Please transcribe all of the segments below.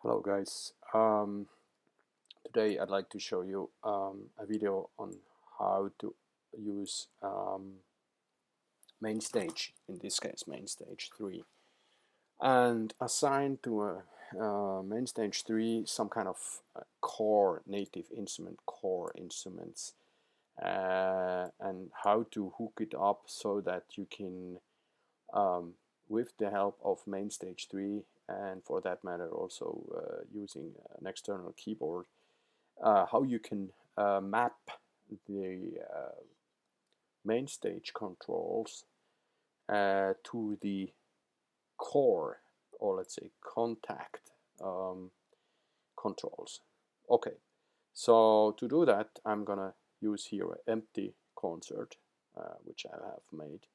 Hello guys, today I'd like to show you a video on how to use Mainstage, in this case Mainstage 3, and assign to a Mainstage 3 some kind of core native instrument, core instruments, and how to hook it up so that you can with the help of Mainstage 3, and for that matter also using an external keyboard, how you can map the Mainstage controls to the core, or let's say Kontakt controls. Okay, so to do that I'm gonna use here an empty concert which I have made,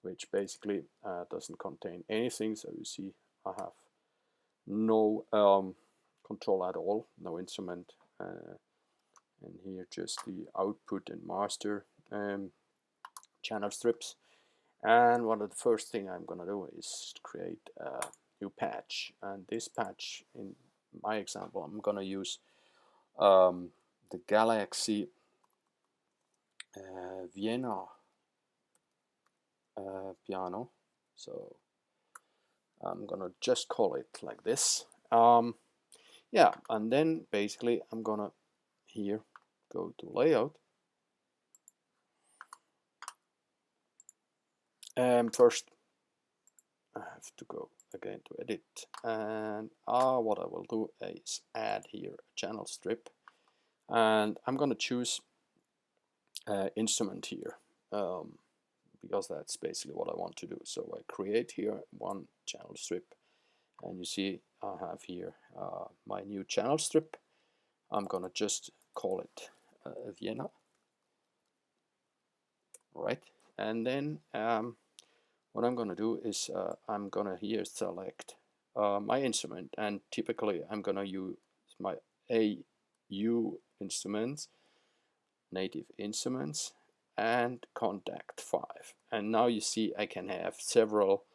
which basically doesn't contain anything. So you see I have no control at all, no instrument, and here just the output and master channel strips. And one of the first thing I'm gonna do is create a new patch, and this patch, in my example, I'm gonna use the Galaxy Vienna piano. So I'm gonna just call it like this. Yeah, and then basically I'm gonna here go to layout, and first I have to go again to edit, and what I will do is add here a channel strip, and I'm gonna choose instrument here because that's basically what I want to do. So I create here one channel strip, and you see I have here my new channel strip. I'm gonna just call it Vienna, right? And then what I'm gonna do is I'm gonna here select my instrument, and typically I'm gonna use my AU instruments, native instruments, and Kontakt 5. And now you see I can have several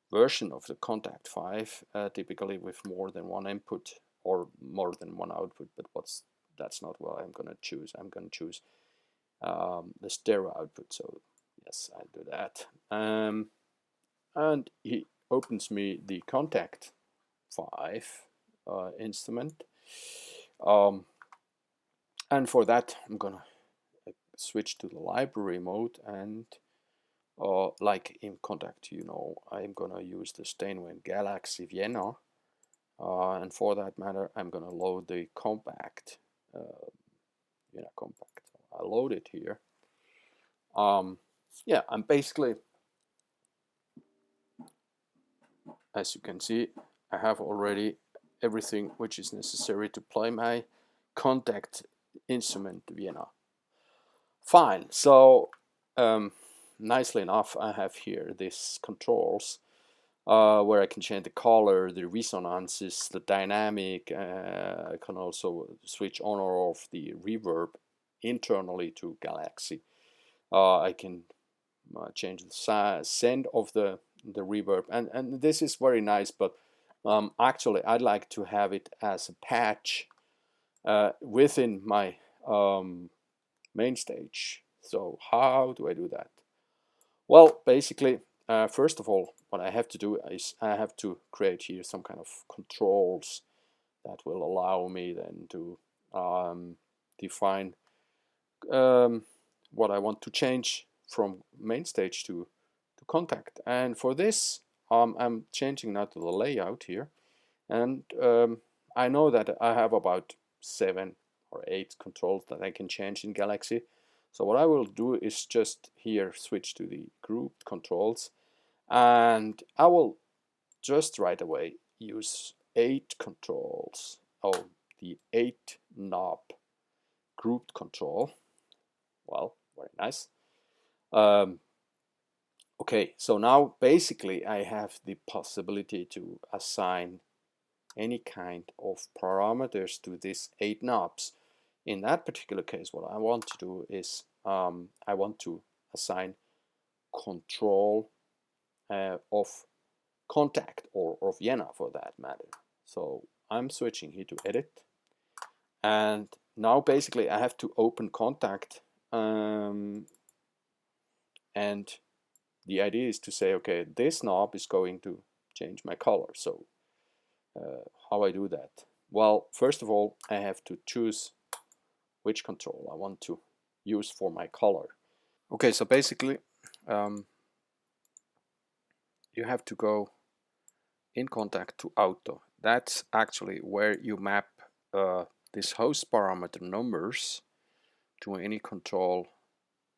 version of the Kontakt 5, typically with more than one input or more than one output, but that's not what I'm gonna choose. I'm gonna choose the stereo output. So yes, I do that, and he opens me the Kontakt 5 instrument, and for that I'm gonna switch to the library mode, and like in Kontakt, I'm gonna use the Steinway Galaxy Vienna, and for that matter I'm gonna load the compact Vienna compact. I load it here. Yeah, and basically, as you can see, I have already everything which is necessary to play my Kontakt instrument Vienna. Fine, so nicely enough I have here these controls where I can change the color, the resonances, the dynamic. I can also switch on or off the reverb internally to Galaxy. I can change the send of the reverb, and this is very nice, but actually I'd like to have it as a patch within my Mainstage. So how do I do that? Well, basically, first of all, what I have to do is I have to create here some kind of controls that will allow me then to define what I want to change from Mainstage to Kontakt. And for this, I'm changing now to the layout here, and I know that I have about 7 or 8 controls that I can change in Galaxy. So what I will do is just here switch to the grouped controls, and I will just right away use 8 controls. Oh, the 8 knob grouped control. Well, very nice. Okay, so now basically I have the possibility to assign any kind of parameters to these 8 knobs. In that particular case, what I want to do is I want to assign control of Kontakt or Vienna for that matter. So I'm switching here to edit, and now basically I have to open Kontakt, and the idea is to say, okay, this knob is going to change my color. So how I do that? Well, first of all, I have to choose which control I want to use for my color. Okay, so basically you have to go in Kontakt to auto. That's actually where you map this host parameter numbers to any control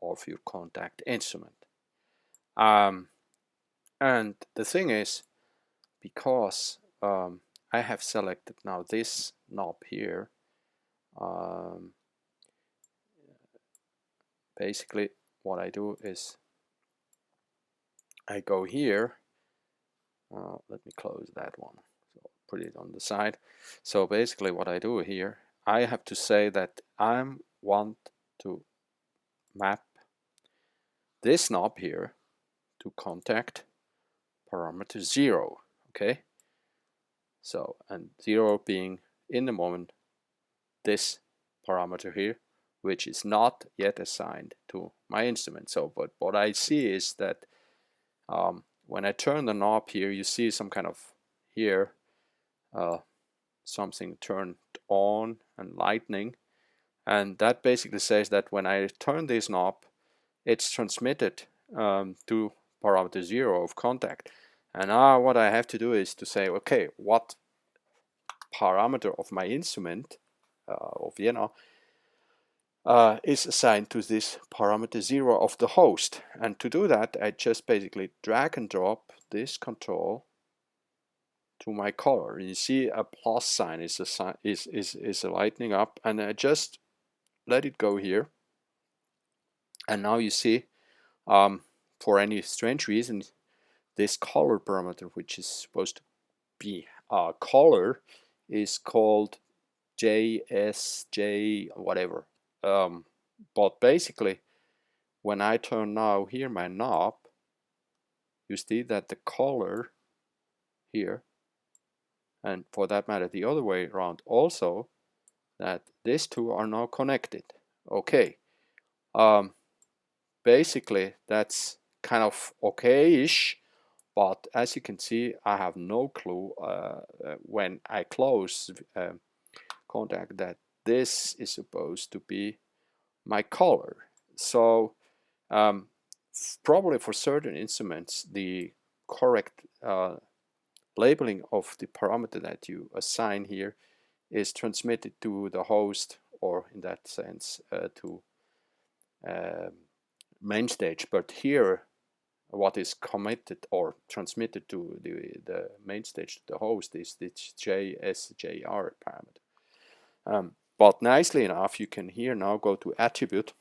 of your Kontakt instrument. And the thing is, because I have selected now this knob here, basically what I do is I go here. Let me close that one. So put it on the side. So basically what I do here, I have to say that I want to map this knob here to Kontakt parameter 0. Okay. So, and 0 being in the moment this parameter here, which is not yet assigned to my instrument. So, but what I see is that when I turn the knob here, you see some kind of here something turned on and lightning, and that basically says that when I turn this knob, it's transmitted to parameter 0 of Kontakt. And now what I have to do is to say, okay, what parameter of my instrument of Vienna is assigned to this parameter 0 of the host. And to do that, I just basically drag and drop this control to my color. You see a plus sign is lighting up, and I just let it go here. And now you see, for any strange reason, this color parameter, which is supposed to be color, is called JSJ whatever. But basically, when I turn now here my knob, you see that the color here, and for that matter the other way around also, that these two are now connected. Okay, basically that's kind of okay-ish, but as you can see, I have no clue when I close Kontakt that this is supposed to be my color. So probably for certain instruments, the correct labeling of the parameter that you assign here is transmitted to the host, or in that sense to Mainstage. But here what is committed or transmitted to the Mainstage, to the host, is this JSJR parameter. But nicely enough, you can here now go to attribute,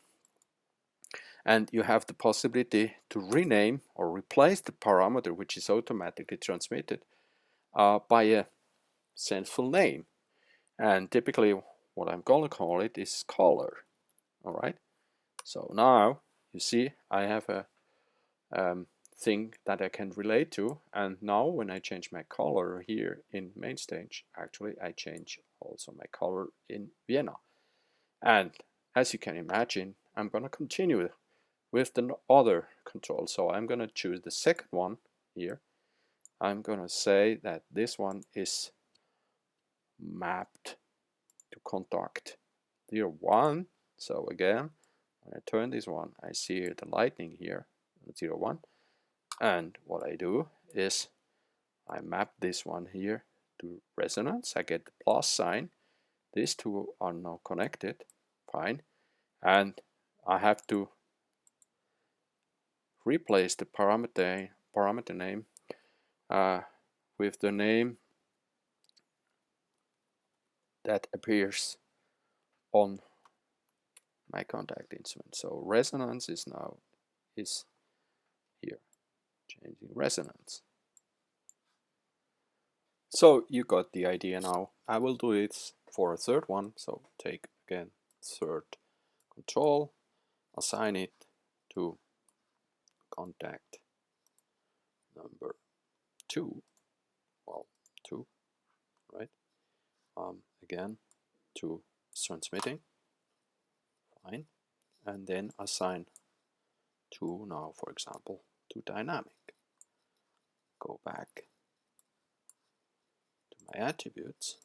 and you have the possibility to rename or replace the parameter which is automatically transmitted by a sensible name. And typically what I'm going to call it is color. All right. So now you see I have a thing that I can relate to, and now when I change my color here in Mainstage, actually I change also my color in Vienna. And as you can imagine, I'm going to continue with the other control. So I'm going to choose the second one here. I'm going to say that this one is mapped to Kontakt 01. So again, when I turn this one, I see here the lightning here, 01. And what I do is I map this one here to resonance. I get the plus sign. These two are now connected. Fine. And I have to replace the parameter name with the name that appears on my Kontakt instrument. So resonance is now here, changing resonance. So you got the idea now. I will do it for a third one. So take again third control, assign it to Kontakt number 2. Well, 2, right? again to transmitting. Fine. And then assign to now, for example, to dynamic. Go back to my attributes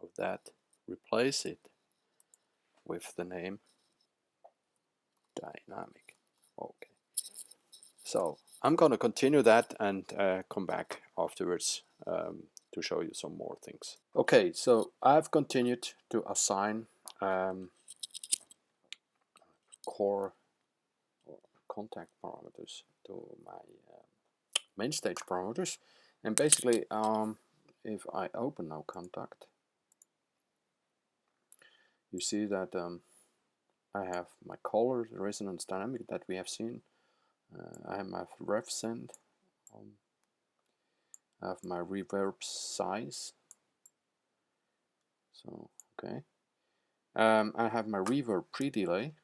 of that, replace it with the name dynamic. Okay. So I'm going to continue that and come back afterwards to show you some more things. Okay, so I've continued to assign core or contact parameters to my Mainstage parameters, and basically if I open now Kontakt, you see that I have my color, the resonance dynamic that we have seen. I have my ref send. I have my reverb size. So okay. I have my reverb pre-delay.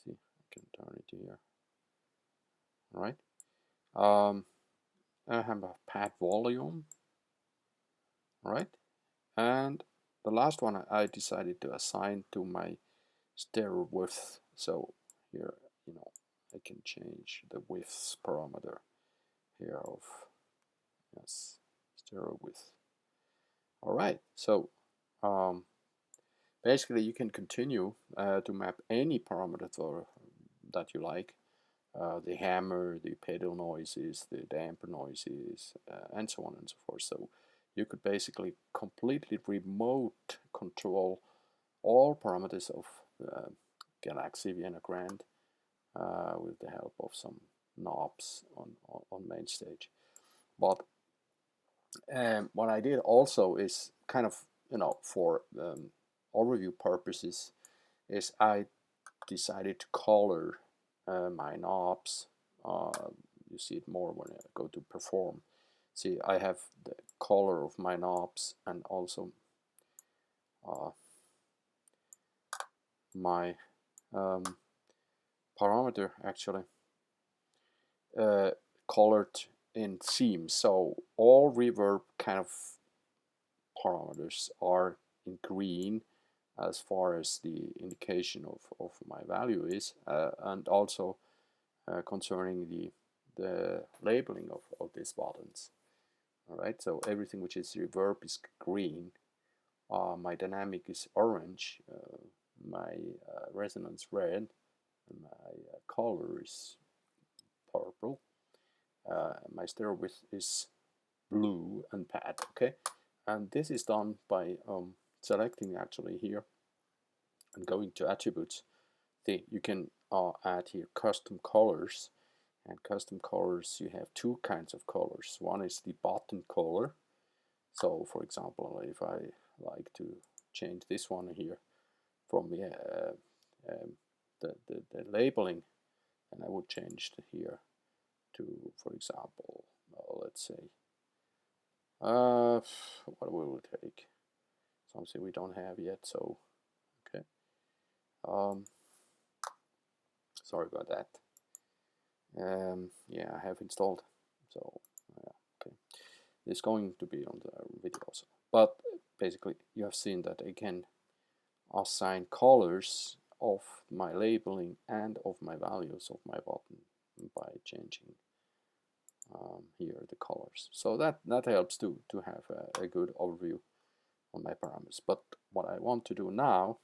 See, I can turn it here. All right. I have a pad volume. All right. And the last one I decided to assign to my stereo width. So here, I can change the width parameter here of, yes, stereo width. All right, so basically you can continue to map any parameter that you like, the hammer, the pedal noises, the damper noises, and so on and so forth. So you could basically completely remote control all parameters of Galaxy Vienna Grand with the help of some knobs on Mainstage. But what I did also is kind of, for overview purposes, is I decided to color my knobs. You see it more when I go to perform. See, I have the color of my knobs and also my parameter actually colored in themes. So all reverb kind of parameters are in green as far as the indication of my value is, and also concerning the labeling of these buttons. All right, so everything which is reverb is green, my dynamic is orange, my resonance red, and my color is purple, my stereo width is blue and pad. Okay, and this is done by selecting actually here and going to attributes. You can add here custom colors, and custom colors, you have two kinds of colors. One is the button color. So for example, if I like to change this one here from the labeling, and I would change here to, for example, let's say what will we take? Something we don't have yet, so okay. Sorry about that. Yeah, I have installed, so okay. It's going to be on the video also. But basically, you have seen that I can assign colors of my labeling and of my values of my button by changing here the colors. So that helps to have a good overview on my parameters. But what I want to do now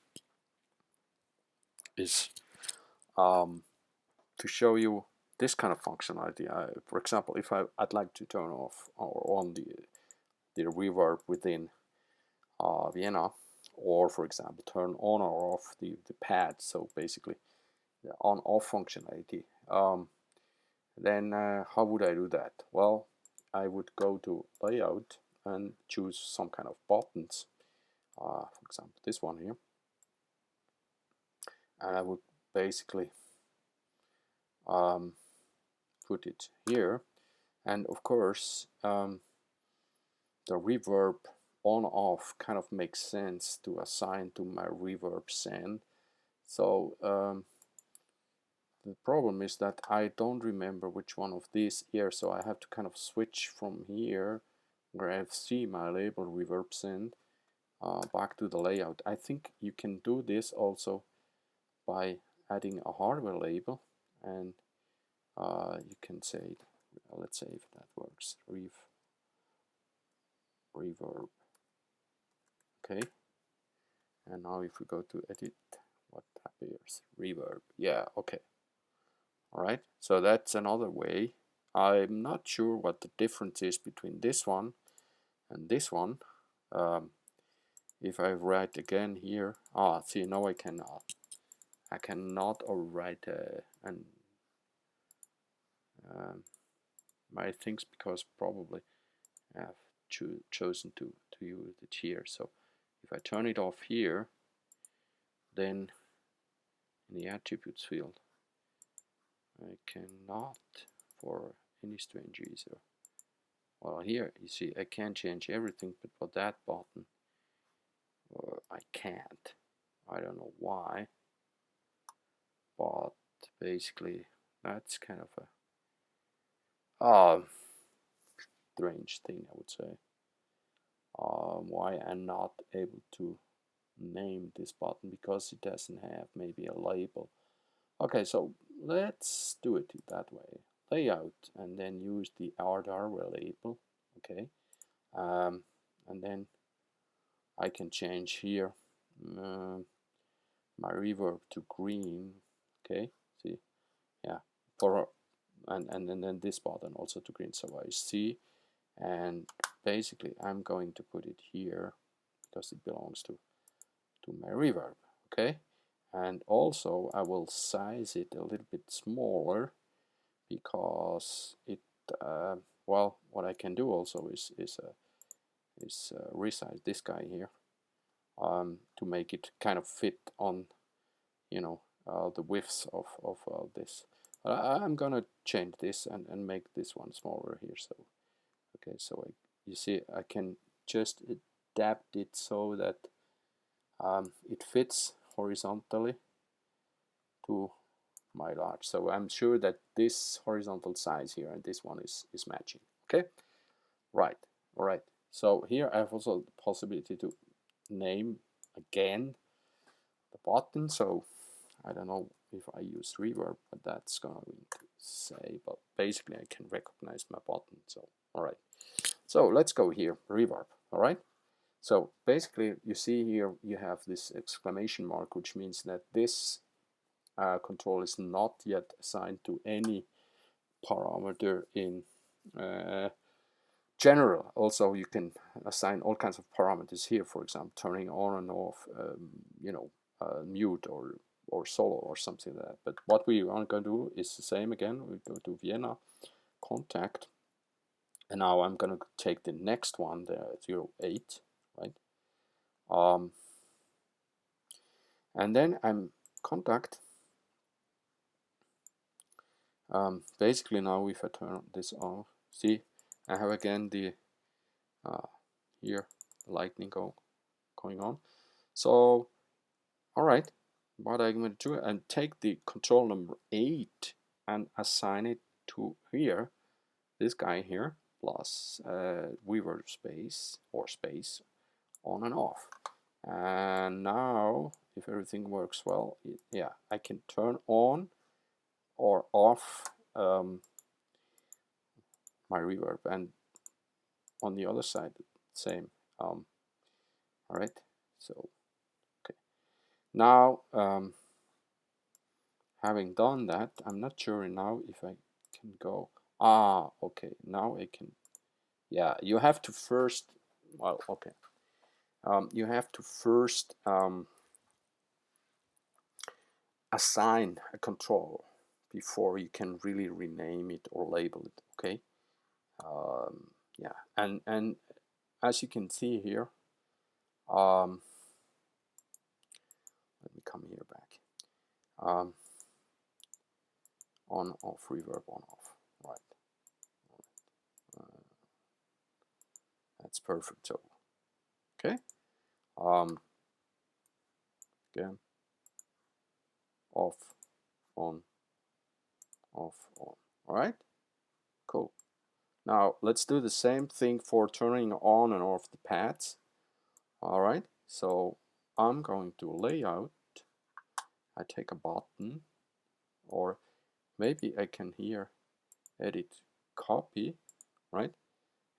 is to show you this kind of functionality. For example, if I'd like to turn off or on the reverb within Vienna, or for example turn on or off the pad, so basically the on-off functionality, then how would I do that? Well, I would go to layout and choose some kind of buttons, for example this one here, and I would basically put it here, and of course the reverb on off kind of makes sense to assign to my reverb send. So the problem is that I don't remember which one of these here, so I have to kind of switch from here where I see my label reverb send back to the layout. I think you can do this also by adding a hardware label, and you can say, let's say if that works, reverb. Okay, and now if we go to edit, what appears? Reverb. Yeah, okay. All right, so that's another way. I'm not sure what the difference is between this one and this one. If I write again here, see, now I cannot. I cannot write my things because probably I have chosen to use it here. So if I turn it off here, then in the attributes field, I cannot, for any strange reason. Well, here you see I can change everything, but for that button, I can't. I don't know why, but basically that's kind of a strange thing, I would say. Why I'm not able to name this button, because it doesn't have maybe a label. Okay, so let's do it that way. Layout, and then use the hardware label. Okay, and then I can change here my reverb to green. Okay, see, yeah, for and then this button also to green. So I see, and basically I'm going to put it here because it belongs to my reverb. Okay, and also I will size it a little bit smaller because it well, what I can do also is resize this guy here to make it kind of fit on, you know, the widths of this. I'm gonna change this and make this one smaller here. So okay, so you see I can just adapt it so that it fits horizontally to my large. So I'm sure that this horizontal size here and this one is matching. Okay, right, all right. So here I have also the possibility to name again the button. So I don't know if I use reverb, but that's going to say, but basically I can recognize my button. So all right, so let's go here, reverb. All right, so basically you see here you have this exclamation mark, which means that this control is not yet assigned to any parameter in general. Also, you can assign all kinds of parameters here, for example, turning on and off, you know, mute or solo or something like that. But what we are going to do is the same again. We go to Vienna, Kontakt, and now I'm going to take the next one, the 08, right? And then I'm Kontakt. Basically now if I turn this off, see, I have again the here the lightning going on. So all right, what I'm going to do, and take the control number 8 and assign it to here, this guy here, plus reverb space or space on and off. And now if everything works well, yeah, I can turn on or off my reverb, and on the other side same. All right, so okay, now having done that, I'm not sure now if I can go, okay, now I can, yeah, you have to first, well, okay, you have to first assign a control before you can really rename it or label it. Okay, yeah, and as you can see here, let me come here back, on off, reverb on off, right, that's perfect. So okay, again, off, on, off, on. All right, cool. Now let's do the same thing for turning on and off the pads. All right, so I'm going to layout. I take a button, or maybe I can here edit copy, right?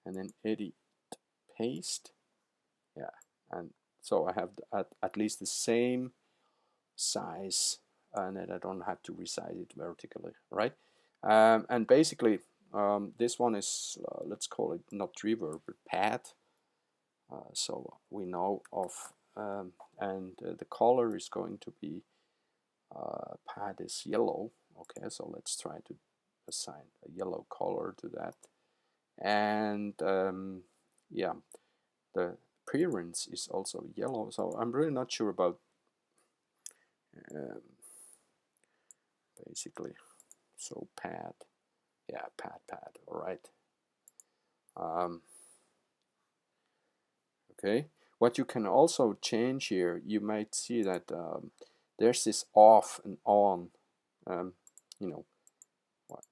And then edit paste. Yeah, and so I have at least the same size, and then I don't have to resize it vertically, right? And basically, this one is, let's call it not reverb, but pad. So we know of, and the color is going to be, pad is yellow. Okay, so let's try to assign a yellow color to that. And yeah, the appearance is also yellow, so I'm really not sure about um, basically. So pad, yeah, pad, all right. Okay, what you can also change here, you might see that there's this off and on, you know,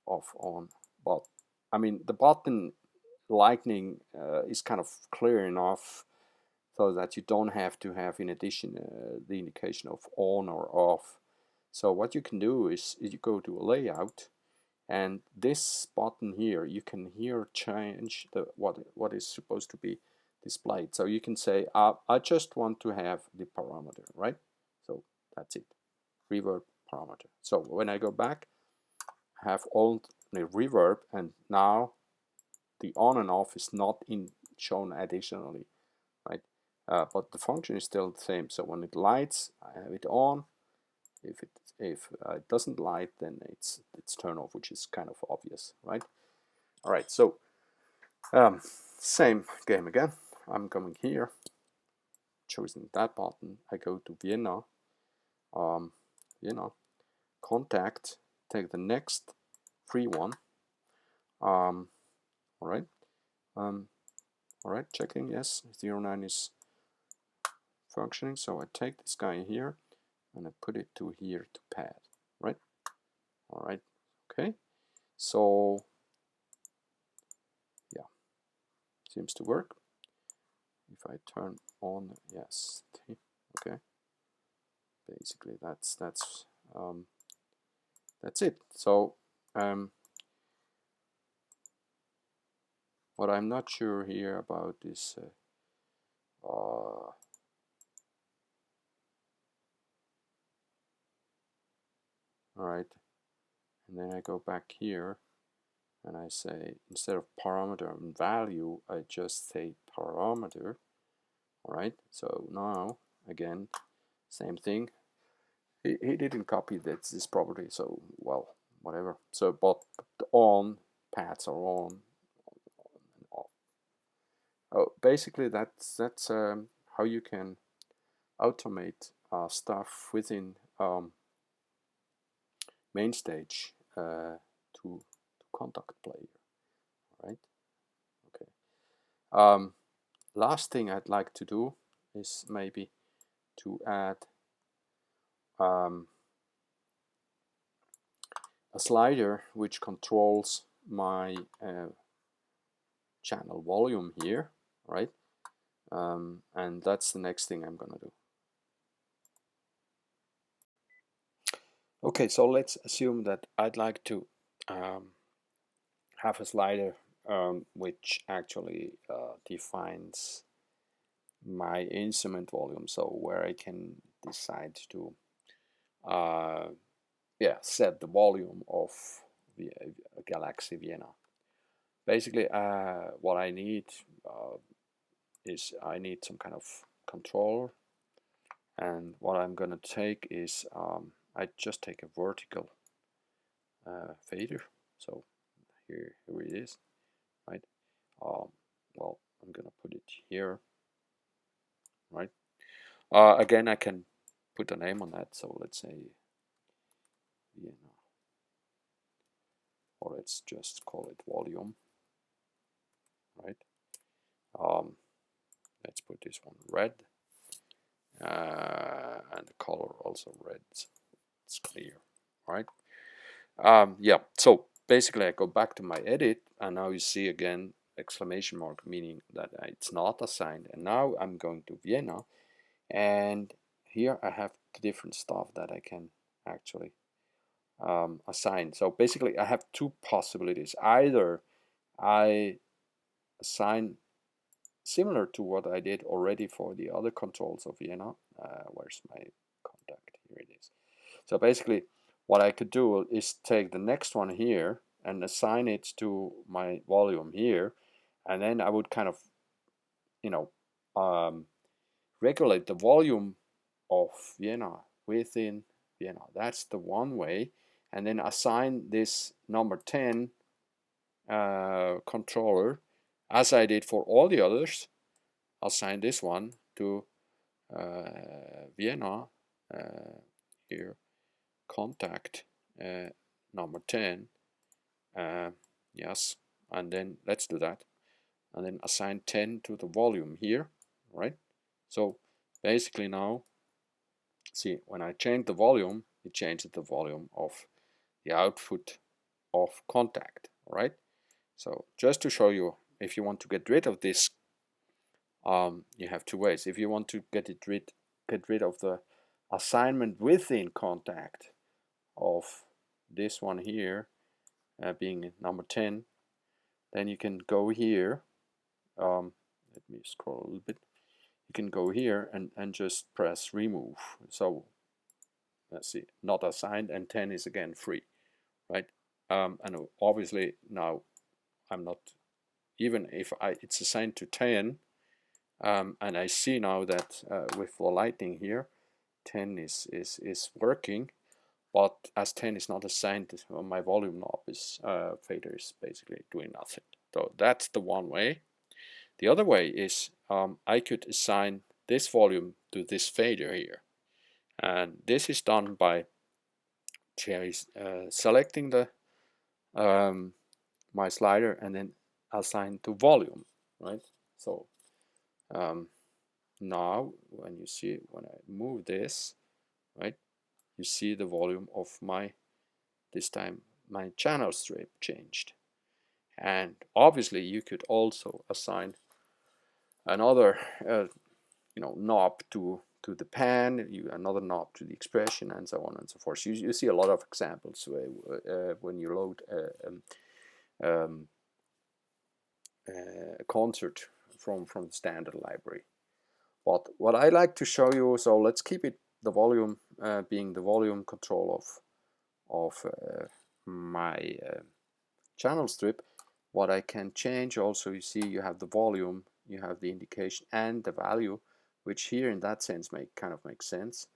off, on, but I mean the button lightning is kind of clear enough so that you don't have to have in addition the indication of on or off. So what you can do is you go to a layout, and this button here, you can here change the what is supposed to be displayed. So you can say, I just want to have the parameter, right? So that's it, reverb parameter. So when I go back, I have only reverb, and now the on and off is not shown additionally, right? But the function is still the same. So when it lights, I have it on. If it doesn't light, then it's turn off, which is kind of obvious, right? All right, so same game again. I'm going here, choosing that button. I go to Vienna, Vienna, Kontakt, take the next free one. All right, all right, checking, yes, 09 is functioning. So I take this guy here and I put it to here to pad, right? All right, okay. So yeah, seems to work. If I turn on, yes, okay. Basically, that's it. So what I'm not sure here about is all right, and then I go back here and I say, instead of parameter and value, I just say parameter. All right, so now again, same thing. He didn't copy this property, so well, whatever. So but the on pads are on and off. Oh, basically that's how you can automate stuff within Mainstage to Kontakt player, right? Okay. Last thing I'd like to do is maybe to add a slider which controls my channel volume here, right? And that's the next thing I'm gonna do. Okay, so let's assume that I'd like to have a slider which actually defines my instrument volume, so where I can decide to yeah, set the volume of the Galaxy Vienna. Basically, what I need is I need some kind of controller, and what I'm gonna take is I just take a vertical fader. So here it is, right? Well, I'm gonna put it here, right? Again, I can put a name on that. So let's say Vienna, or let's just call it volume, right? Let's put this one red, and the color also red. So it's clear, right? Yeah. So basically, I go back to my edit, and now you see again exclamation mark, meaning that it's not assigned. And now I'm going to Vienna, and here I have the different stuff that I can actually assign. So basically I have two possibilities. Either I assign similar to what I did already for the other controls of Vienna. Where's my contact? Here it is. So basically what I could do is take the next one here and assign it to my volume here, and then I would kind of, you know, regulate the volume of Vienna within Vienna. That's the one way. And then assign this number 10 controller, as I did for all the others. Assign this one to Vienna here, contact number 10. Yes, and then let's do that. And then assign 10 to the volume here, right? So basically now, see, when I change the volume, it changes the volume of the output of contact, right? So just to show you, if you want to get rid of this, you have two ways. If you want to get rid of the assignment within contact of this one here, being number 10, then you can go here. Let me scroll a little bit. You can go here and just press remove. So let's see, not assigned, and 10 is again free, right? And obviously now I'm not, even if it's assigned to 10, and I see now that with the lighting here, 10 is working, but as 10 is not assigned, my volume knob is fader is basically doing nothing. So that's the one way. The other way is I could assign this volume to this fader here, and this is done by selecting the my slider and then assign to volume, right? So now when you see, when I move this, right, you see the volume of my, this time my channel strip changed. And obviously you could also assign another knob to the pan, another knob to the expression, and so on and so forth. You see a lot of examples when you load a concert from the standard library. But what I like to show you, so let's keep it the volume being the volume control of my channel strip. What I can change also, you see, you have the volume, you have the indication and the value, which here in that sense kind of makes sense.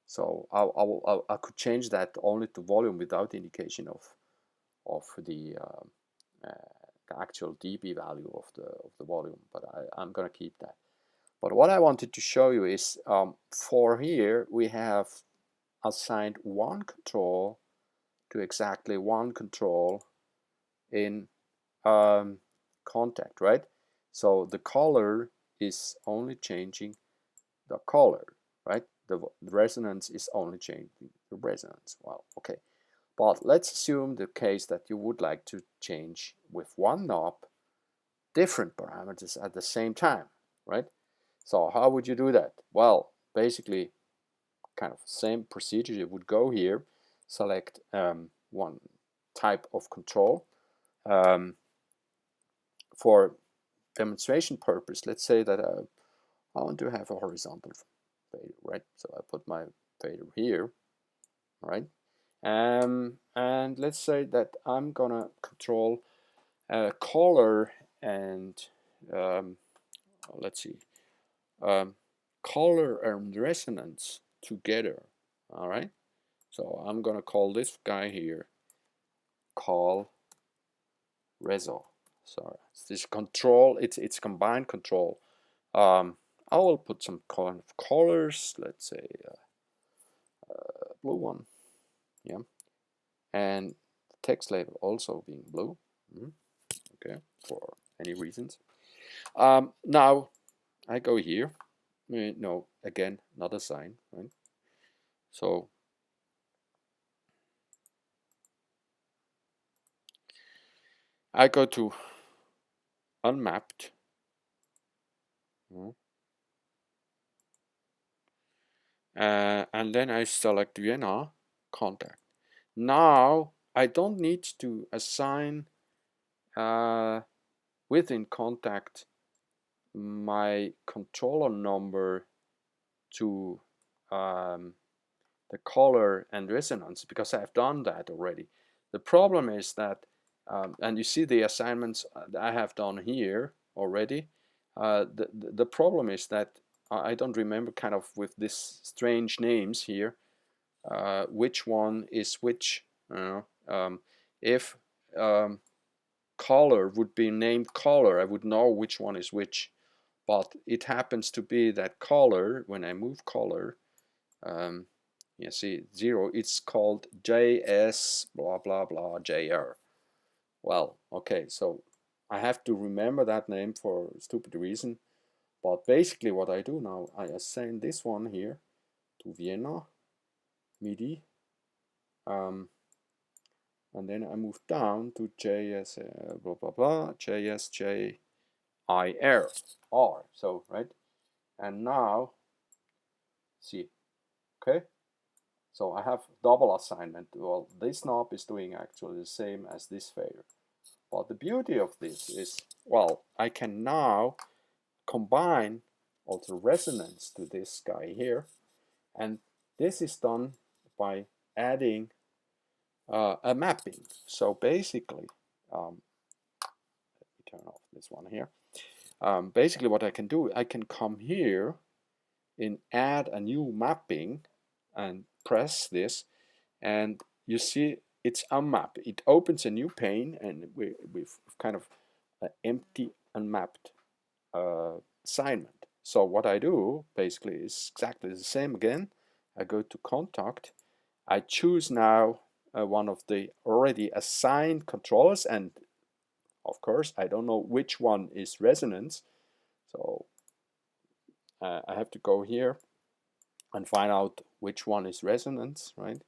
So I could change that only to volume without the indication of the actual dB value of the volume, but I'm gonna keep that. But what I wanted to show you is for here we have assigned one control to exactly one control in contact, right? So the color is only changing the color, right? The resonance is only changing the resonance. Well, okay. But let's assume the case that you would like to change with one knob different parameters at the same time, right? So how would you do that? Well, basically, kind of same procedure. You would go here, select one type of control. For demonstration purpose, let's say that I want to have a horizontal fader, right? So I put my fader here, right? And let's say that I'm gonna control color and let's see, color and resonance together. All right, so I'm gonna call this guy here call reso. So this control, it's combined control. I will put some kind of colors, let's say blue one, yeah, and the text label also being blue. Okay, for any reasons. Now I go here. No, again, not a sign, right? So I go to unmapped, and then I select Vienna contact. Now I don't need to assign within contact my controller number to the color and resonance, because I've done that already. The problem is that, and you see the assignments I have done here already. The problem is that I don't remember, kind of with this strange names here, which one is which. If color would be named color, I would know which one is which. But it happens to be that color, when I move color, you see 0, it's called JS blah blah blah JR. Well, okay, so I have to remember that name for a stupid reason. But basically what I do now, I assign this one here to Vienna MIDI, and then I move down to JS blah blah blah JSJIR R. So right, and now see, okay. So I have double assignment. Well, this knob is doing actually the same as this fader. But the beauty of this is, well, I can now combine also resonance to this guy here. And this is done by adding a mapping. So basically, let me turn off this one here. Basically what I can do, I can come here and add a new mapping and press this, and you see it's unmapped. It opens a new pane, and we've kind of empty unmapped assignment. So what I do basically is exactly the same again. I go to Kontakt. I choose now one of the already assigned controllers, and of course I don't know which one is resonance. So I have to go here and find out which one is resonance, right?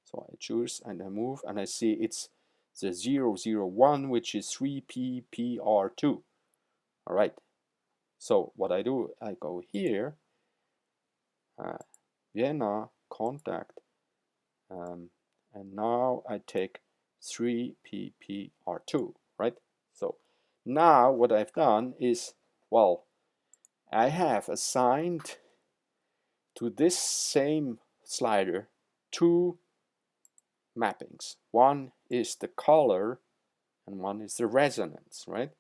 So I choose and I move, and I see it's the 001, which is 3PPR2. All right. So what I do, I go here, Vienna contact, and now I take 3PPR2, right? So now what I've done is, well, I have assigned to this same slider two mappings. One is the color and one is the resonance, right?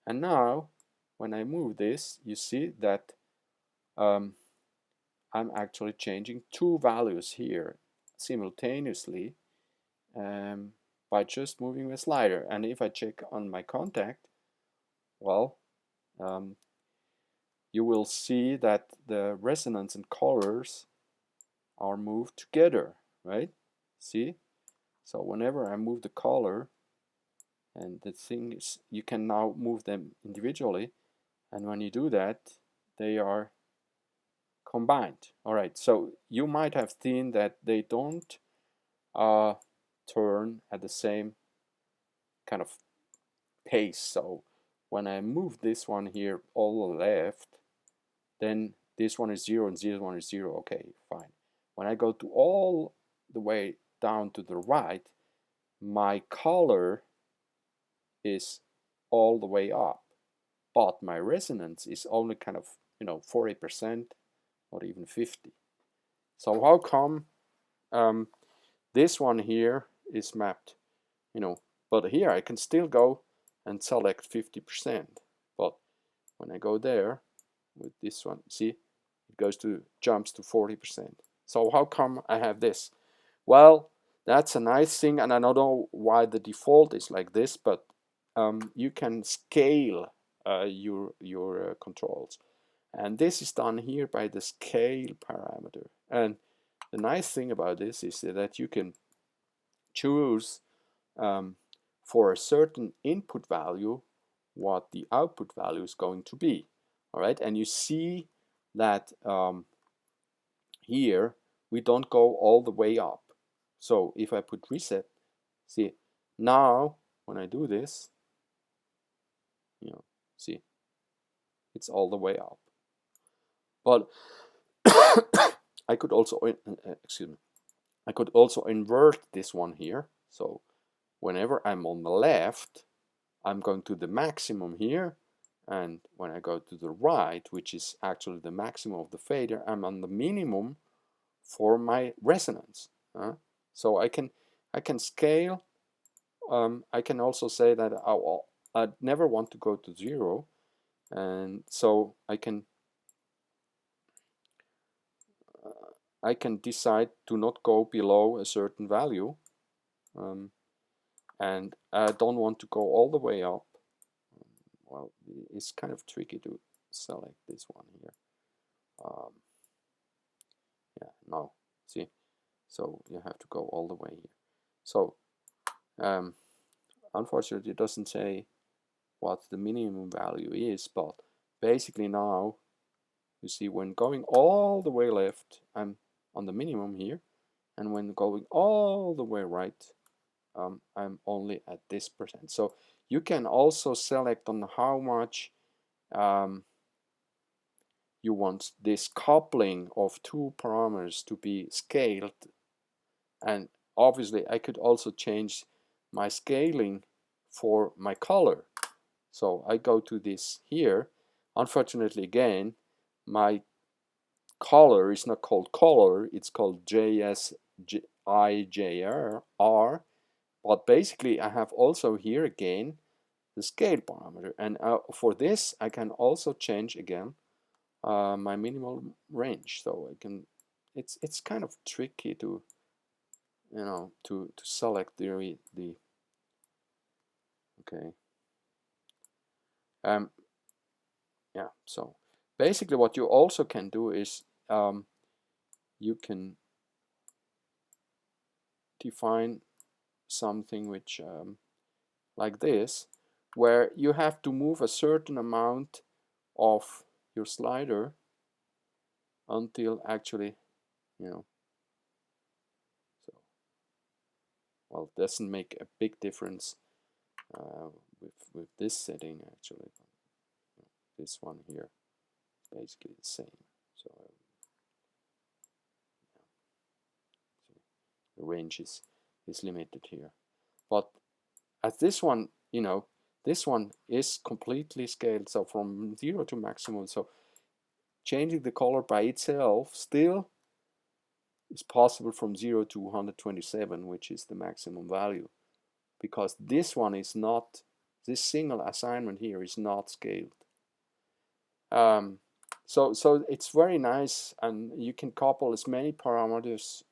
And now when I move this, you see that I'm actually changing two values here simultaneously by just moving the slider. And if I check on my contact, well, you will see that the resonance and colors are moved together, right? See? So whenever I move the color, and the thing is, you can now move them individually, and when you do that, they are combined. All right, so you might have seen that they don't turn at the same kind of pace. So when I move this one here all the left, then this one is 0 and this one is 0. Okay, fine. When I go to all the way down to the right, my color is all the way up, but my resonance is only kind of 40% or even 50. So how come this one here is mapped, but here I can still go and select 50%, but when I go there with this one, see, it jumps to 40%. So how come I have this? Well, that's a nice thing, and I don't know why the default is like this, but you can scale your controls, and this is done here by the scale parameter. And the nice thing about this is that you can choose for a certain input value what the output value is going to be. All right, and you see that here we don't go all the way up. So if I put reset, see, now when I do this, you know, see, it's all the way up. But I could also, excuse me, I could also invert this one here. So whenever I'm on the left, I'm going to the maximum here, and when I go to the right, which is actually the maximum of the fader, I'm on the minimum for my resonance. So I can scale. I can also say that I never want to go to 0, and so I can decide to not go below a certain value, and I don't want to go all the way up. Well, it's kind of tricky to select this one here. Yeah, no, see, so you have to go all the way here. So unfortunately, it doesn't say what the minimum value is, but basically now you see when going all the way left, I'm on the minimum here, and when going all the way right, I'm only at this percent. So you can also select on how much you want this coupling of two parameters to be scaled, and obviously I could also change my scaling for my color. So I go to this here. Unfortunately, again, my color is not called color, it's called JSIJR, but basically I have also here again the scale parameter, and for this I can also change again my minimal range. So I can, it's kind of tricky to, you know, to select the okay. Yeah, so basically what you also can do is you can define something which like this, where you have to move a certain amount of your slider until actually, you know, so, well, it doesn't make a big difference with this setting actually. This one here is basically the same. So the range is limited here. But as this one, you know, this one is completely scaled, so from 0 to maximum. So changing the color by itself still is possible from 0 to 127, which is the maximum value, because this one is not, this single assignment here is not scaled. So it's very nice, and you can couple as many parameters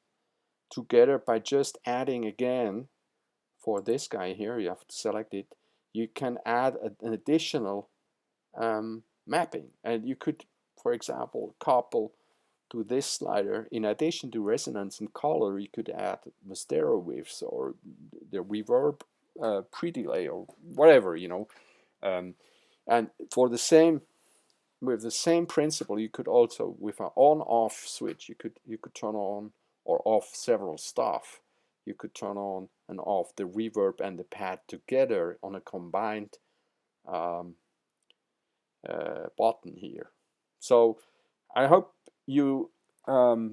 together by just adding again. For this guy here, you have to select it. You can add an additional mapping, and you could, for example, couple to this slider, in addition to resonance and color, you could add the stereo waves or the reverb pre-delay or whatever, you know. And for the same, with the same principle, you could also, with an on-off switch, you could turn on or off several stuff. You could turn on and off the reverb and the pad together on a combined button here. So I hope you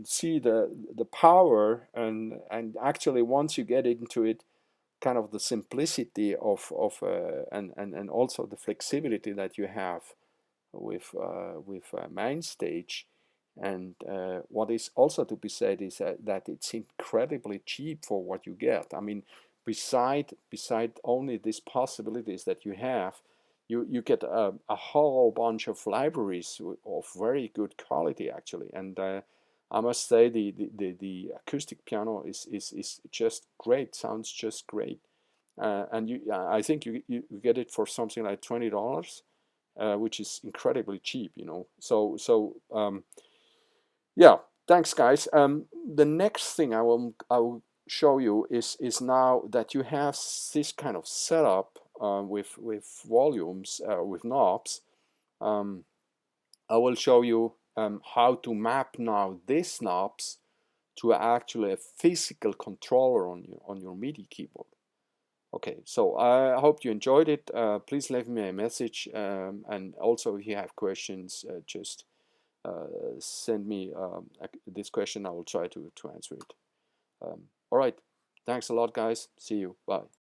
see the power, and actually once you get into it, kind of the simplicity of and also the flexibility that you have with Mainstage. And what is also to be said is that it's incredibly cheap for what you get. I mean, beside only these possibilities that you have, you get a whole bunch of libraries of very good quality actually. And I must say the acoustic piano is just great, sounds just great. And I think you get it for something like $20, which is incredibly cheap, you know. So yeah, thanks guys. The next thing I will show you is now that you have this kind of setup with volumes, with knobs. I will show you how to map now these knobs to actually a physical controller on your MIDI keyboard. Okay, so I hope you enjoyed it. Please leave me a message, and also if you have questions, just send me this question. I will try to answer it. All right, thanks a lot, guys. See you. Bye.